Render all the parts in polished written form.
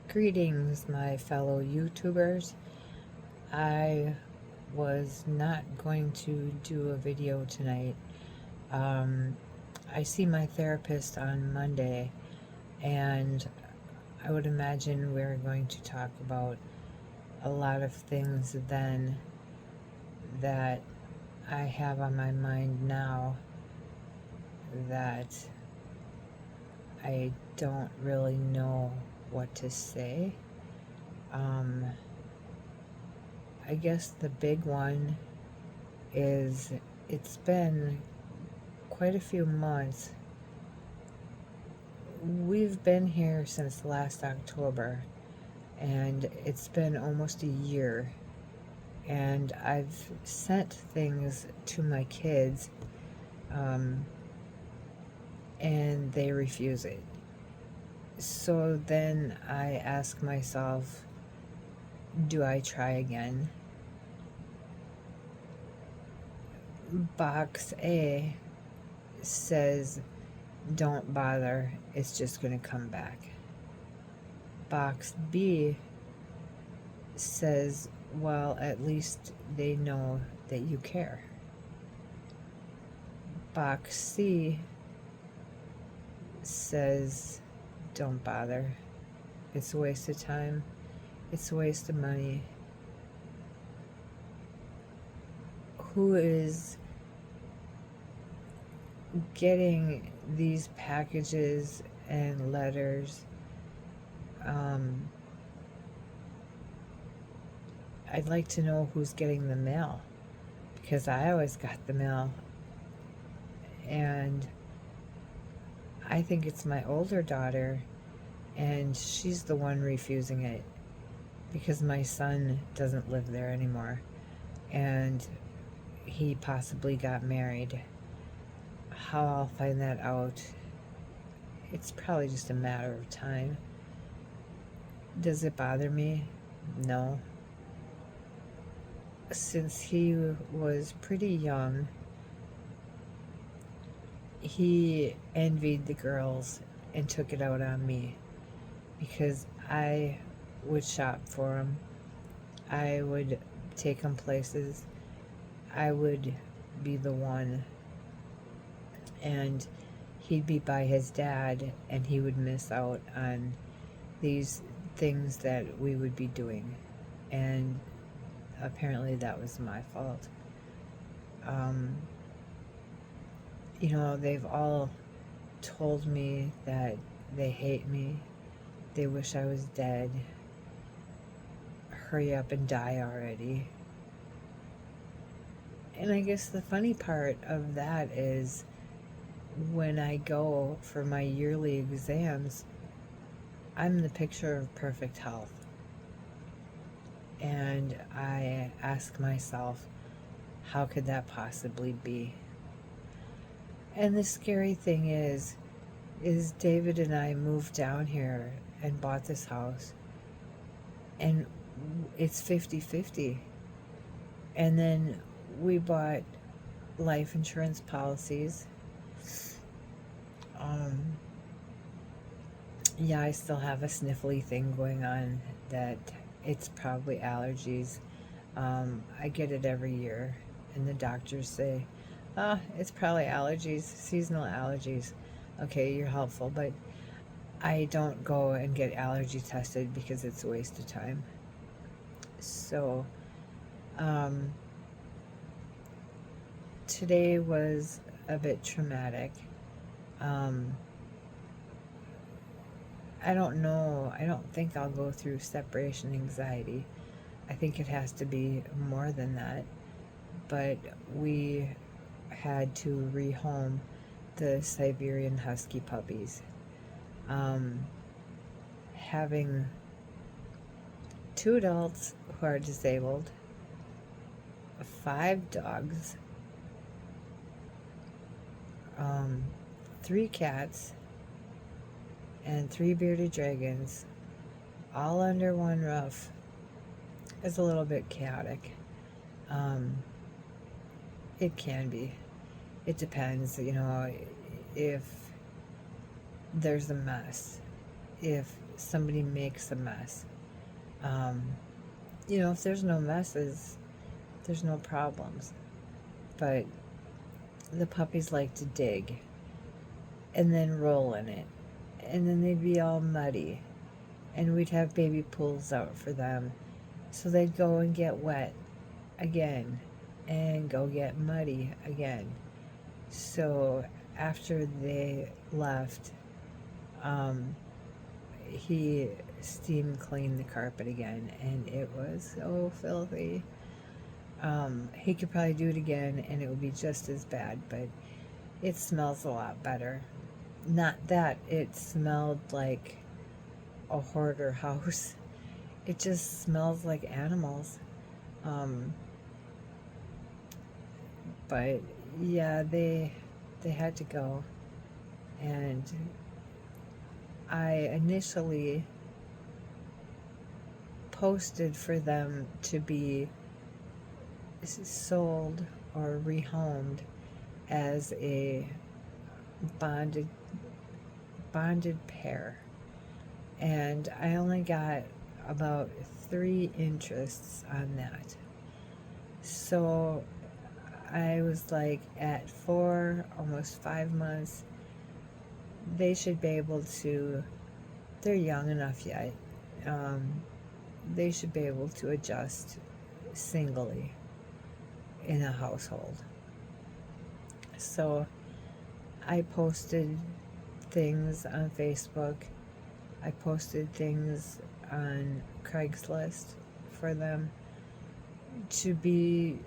Greetings, my fellow YouTubers. I was not going to do a video tonight. I see my therapist on Monday, and I would imagine we're going to talk about a lot of things then that I have on my mind now that I don't really know what to say. I guess the big one is it's been quite a few months. We've been here since last October, and it's been almost a year, and I've sent things to my kids, and they refuse it. So then I ask myself, do I try again? Box A says, don't bother, it's just going to come back. Box B says, well, at least they know that you care. Box C says, don't bother, it's a waste of time, it's a waste of money. Who is getting these packages and letters? I'd like to know who's getting the mail, because I always got the mail, and I think it's my older daughter, and she's the one refusing it because my son doesn't live there anymore, and he possibly got married. How I'll find that out, it's probably just a matter of time. Does it bother me? No. Since he was pretty young, he envied the girls and took it out on me, because I would shop for him, I would take him places, I would be the one, and he'd be by his dad, and he would miss out on these things that we would be doing, and apparently that was my fault. You know, they've all told me that they hate me, they wish I was dead, hurry up and die already. And I guess the funny part of that is when I go for my yearly exams, I'm the picture of perfect health. And I ask myself, how could that possibly be? And the scary thing is David and I moved down here and bought this house, and it's 50-50. And then we bought life insurance policies. Yeah, I still have a sniffly thing going on that it's probably allergies. I get it every year, and the doctors say, it's probably allergies, seasonal allergies. Okay, you're helpful, but I don't go and get allergy tested because it's a waste of time. So, today was a bit traumatic. I don't know, I don't think I'll go through separation anxiety. I think it has to be more than that. But we had to rehome the Siberian Husky puppies. Having 2 adults who are disabled, 5 dogs, 3 cats, and 3 bearded dragons, all under one roof, is a little bit chaotic. It can be. It depends, you know, if there's a mess. If somebody makes a mess. Um, if there's no messes, there's no problems. But the puppies like to dig and then roll in it. And then they'd be all muddy. And we'd have baby pools out for them. So they'd go and get wet again and go get muddy again. So after they left, he steam cleaned the carpet again, and it was so filthy. He could probably do it again, and it would be just as bad, but it smells a lot better. Not that it smelled like a hoarder house. It just smells like animals. But yeah, they had to go, and I initially posted for them to be sold or rehomed as a bonded pair, and I only got about 3 interests on that. So I was like, at 4, almost 5 months, they should be able to, they're young enough yet, they should be able to adjust singly in a household. So I posted things on Facebook. I posted things on Craigslist for them to be,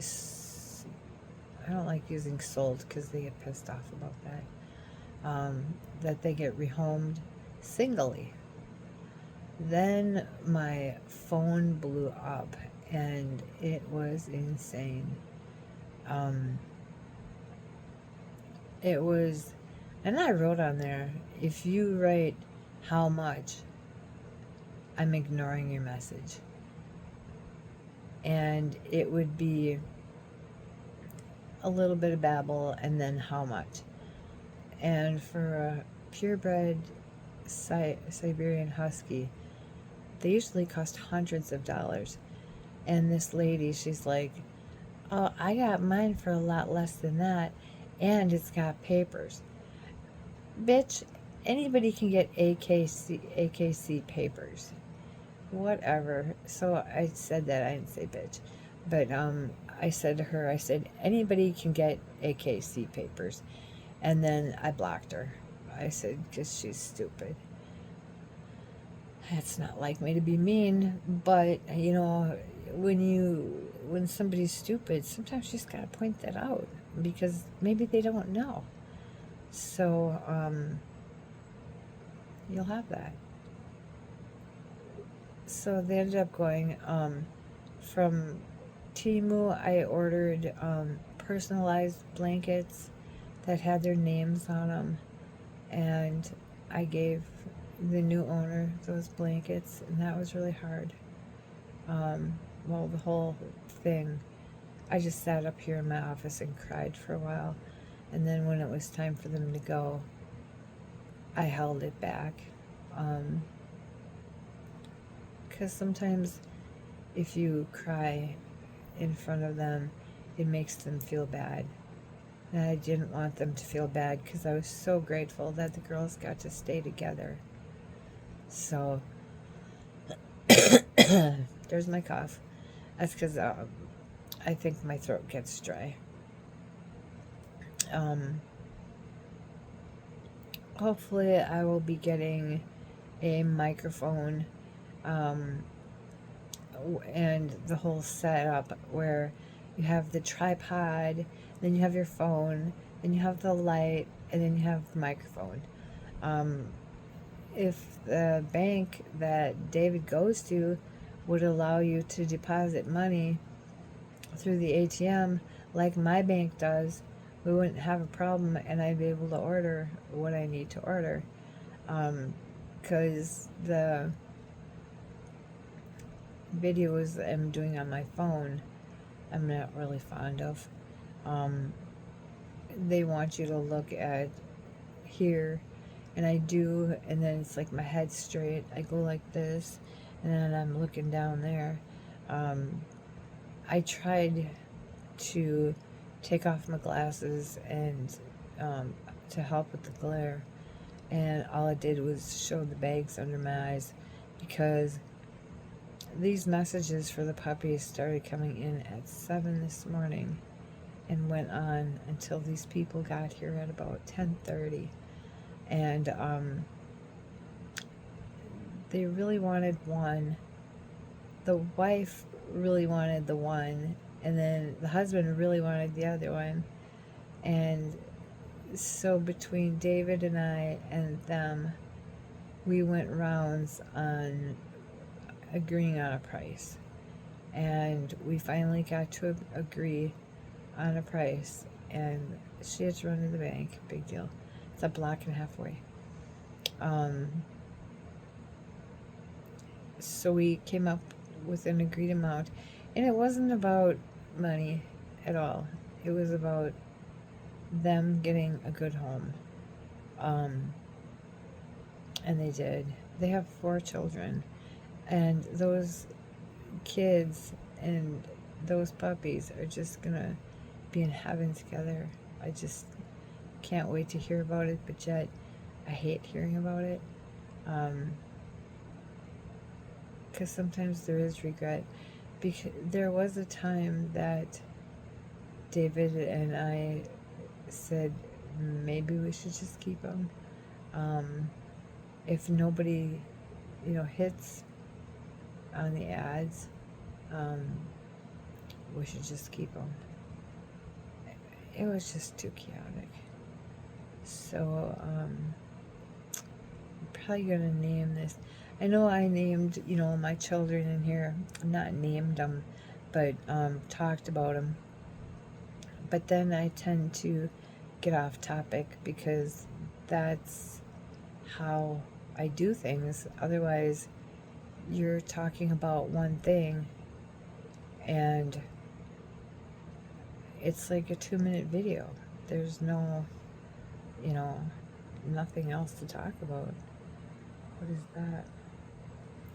I don't like using sold because they get pissed off about that, that they get rehomed singly. Then my phone blew up, and it was insane. It was, and I wrote on there, if you write how much, I'm ignoring your message. And it would be a little bit of babble and then how much. And for a purebred Siberian Husky, they usually cost hundreds of dollars. And this lady, she's like, oh, I got mine for a lot less than that, and it's got papers. Bitch, anybody can get AKC papers. Whatever. So I said that, I didn't say bitch. But I said to her, I said, anybody can get AKC papers. And then I blocked her. I said, because she's stupid. It's not like me to be mean, but, when somebody's stupid, sometimes you just got to point that out, because maybe they don't know. So, you'll have that. So they ended up going, from Temu, I ordered personalized blankets that had their names on them, and I gave the new owner those blankets, and that was really hard. Well, the whole thing, I just sat up here in my office and cried for a while, and then when it was time for them to go, I held it back, because sometimes if you cry in front of them, it makes them feel bad. And I didn't want them to feel bad, because I was so grateful that the girls got to stay together. So, there's my cough. That's because I think my throat gets dry. Hopefully I will be getting a microphone, and the whole setup where you have the tripod, then you have your phone, then you have the light, and then you have the microphone. If the bank that David goes to would allow you to deposit money through the ATM like my bank does, we wouldn't have a problem, and I'd be able to order what I need to order. Because the videos I'm doing on my phone, I'm not really fond of. They want you to look at here, And I do, and then it's like my head straight. I go like this, and then I'm looking down there. I tried to take off my glasses and to help with the glare, and all it did was show the bags under my eyes, because these messages for the puppies started coming in at 7 this morning and went on until these people got here at about 10:30. And they really wanted one. The wife really wanted the one, and then the husband really wanted the other one. And so between David and I and them, we went rounds on agreeing on a price. And we finally got to agree on a price, and she had to run to the bank. Big deal. It's a block and a half away. So we came up with an agreed amount, and it wasn't about money at all. It was about them getting a good home. And they did. They have 4 children, and those kids and those puppies are just gonna be in heaven together. I just can't wait to hear about it, but yet I hate hearing about it, because sometimes there is regret. Because there was a time that David and I said maybe we should just keep them. If nobody, hits on the ads, we should just keep them. It was just too chaotic. So, I'm probably going to name this. I know I named, my children in here. Not named them, but talked about them. But then I tend to get off topic, because that's how I do things. Otherwise, you're talking about one thing, and it's like a 2-minute video. There's no, nothing else to talk about. What is that?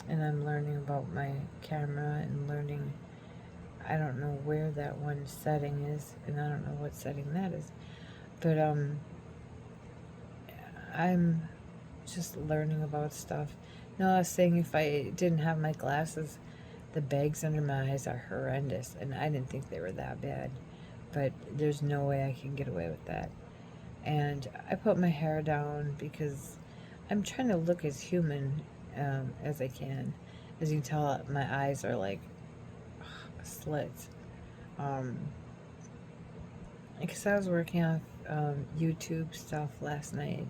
And I'm learning about my camera and learning, I don't know where that one setting is, and I don't know what setting that is. But I'm just learning about stuff. No, I was saying if I didn't have my glasses, the bags under my eyes are horrendous, and I didn't think they were that bad. But there's no way I can get away with that. And I put my hair down because I'm trying to look as human as I can. As you can tell, my eyes are like slits. Because I was working on YouTube stuff last night,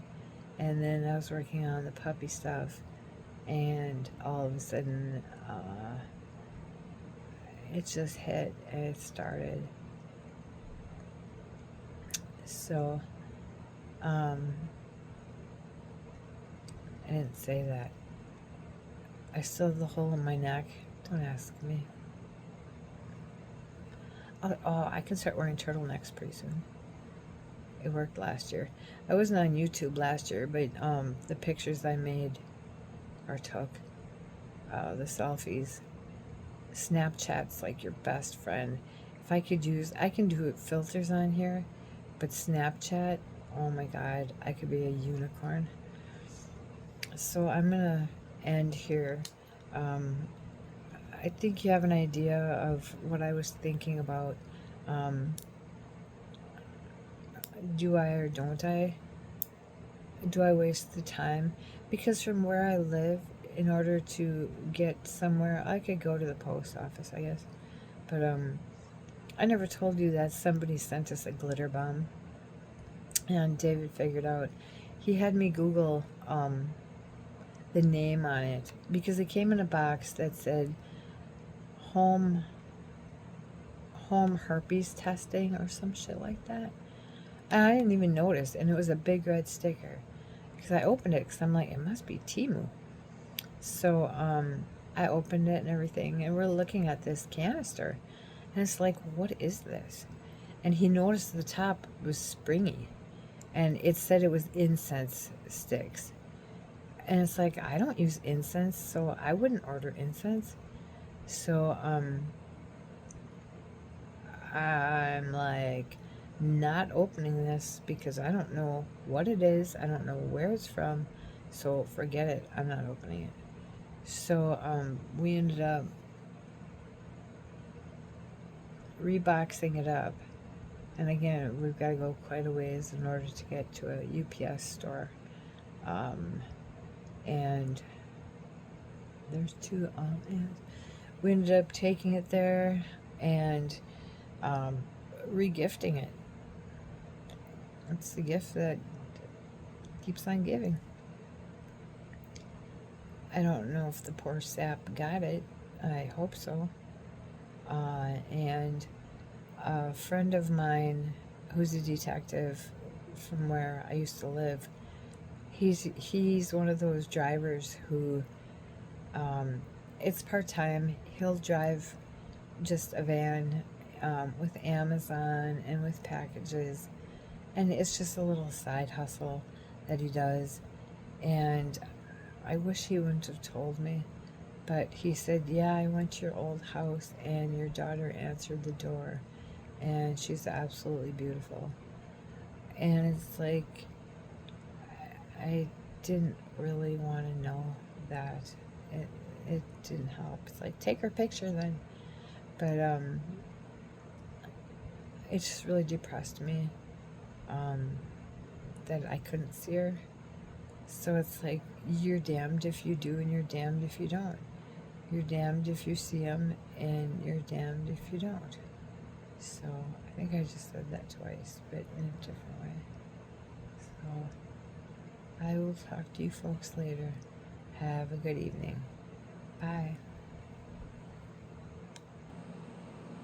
and then I was working on the puppy stuff, and all of a sudden it just hit, and it started. So I didn't say that. I still have the hole in my neck. Don't ask me. Oh, I can start wearing turtlenecks pretty soon. It worked last year. I wasn't on YouTube last year, but the pictures I made or took, the selfies, Snapchat's like your best friend. If I could use, I can do filters on here, but Snapchat, oh my God, I could be a unicorn. So I'm gonna end here. I think you have an idea of what I was thinking about. Do I or don't I? Do I waste the time? Because from where I live, in order to get somewhere, I could go to the post office, I guess. But I never told you that somebody sent us a glitter bomb. And David figured out. He had me Google the name on it, because it came in a box that said home herpes testing or some shit like that. And I didn't even notice, and it was a big red sticker. Because I opened it, because I'm like, it must be Temu. So I opened it and everything, and we're looking at this canister, and it's like, what is this? And he noticed the top was springy, and it said it was incense sticks. And it's like, I don't use incense, so I wouldn't order incense. So I'm like not opening this because I don't know what it is. I don't know where it's from. So forget it. I'm not opening it. So we ended up reboxing it up. And again, we've got to go quite a ways in order to get to a UPS store. And there's two and we ended up taking it there and regifting it. It's the gift that keeps on giving. I don't know if the poor sap got it. I hope so. And a friend of mine who's a detective from where I used to live, he's one of those drivers who it's part-time. He'll drive just a van with Amazon and with packages, and it's just a little side hustle that he does. And I wish he wouldn't have told me, but he said, yeah, I went to your old house and your daughter answered the door and she's absolutely beautiful. And it's like, I didn't really want to know that. It didn't help. It's like, take her picture then. But it just really depressed me that I couldn't see her. So it's like, you're damned if you do and you're damned if you don't. You're damned if you see him and you're damned if you don't. So I think I just said that twice, but in a different way. So I will talk to you folks later. Have a good evening.